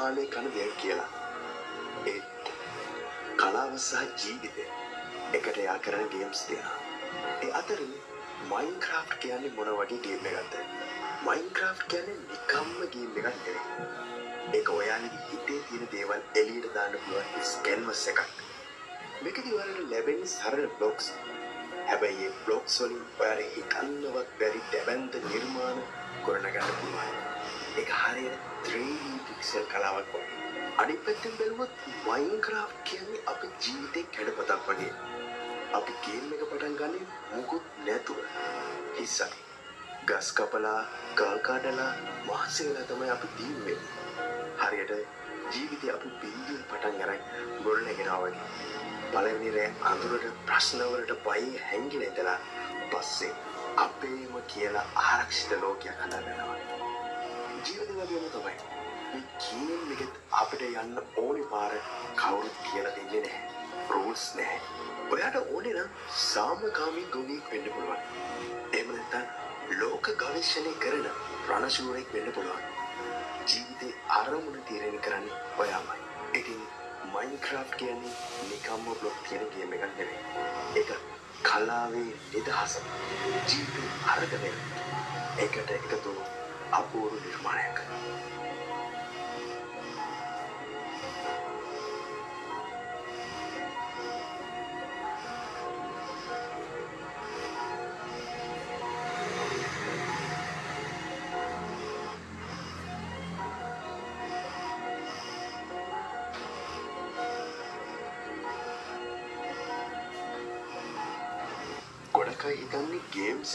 කාලේ කන දෙයක් කියලා. ඒ කලාව සහ ජීවිතය එකට යා කරන ගේම්ස් තියෙනවා. ඒ අතරින් මයින්ක්‍රාෆ්ට් කියන්නේ මොන වගේ ගේම් එකක්ද? මයින්ක්‍රාෆ්ට් කියන්නේ නිකම්ම ගේම් එකක් නෙවෙයි. ඒක ඔයාලගේ හිතේ තියෙන දේවල් එළියට දාන්න පුළුවන් ස්කැන්වස් එකක්. මේකදී ඔයාලට ලැබෙන සරල බ්ලොක්ස්. හැබැයි මේ බ්ලොක්ස් වලින් ඔයාලට හිතන්නවත් බැරි දැවැන්ත නිර්මාණ ගොඩනගන්න පුළුවන්. ඒක හරියට 3D පික්සල් කලාවක් වගේ. අනිත් පැත්තෙන් බැලුවොත් මයින්ක්‍රාෆ්ට් කියන්නේ අපේ ජීවිතේ කැඩපතක් වගේ. අපි ගේම් එක පටන් ගන්නේ මොකුත් නැතුව. හිස්සක්. ගස් කපලා, ගල් කඩලා, මහන්සි වෙලා තමයි අපි දින්නේ. හරියට ජීවිතේ අපි බින්දුවෙන් පටන් අරන් ගොඩනගෙනවා වගේ. පළවෙනි රෑ අඳුරට ප්‍රශ්න වලට බයි හැංගිලා ඉඳලා පස්සේ අපේම කියලා ආරක්ෂිත ලෝකයක් හදාගන්නවා. ජීවිතේ වගේම තමයි. මේ ගේම් එකෙත් අපිට යන්න ඕනේ පාර කවුරුත් කියලා දෙන්නේ නැහැ. රූල්ස් නැහැ. ඔයාට ඕනේ නම් සාමකාමී ගොවියෙක් වෙන්න පුළුවන්. එහෙම නැත්නම් ලෝක ගවේෂණය කරන රණශූරයෙක් වෙන්න පුළුවන්. ජීවිතේ අරමුණ තීරණය කරන්නේ ඔයාමයි. ඉතින් මයින්ක්‍රාෆ්ට් කියන්නේ නිකම්ම බ්ලොක් තියෙන ගේම් එකක් නෙවෙයි. ඒක කලාවේ නිදහස. ජීවිතේ අරගෙන ඒකට එකතු අපූර්ව නිර්මාණයක්. ගොඩක් අය හිතන්නේ ගේම්ස්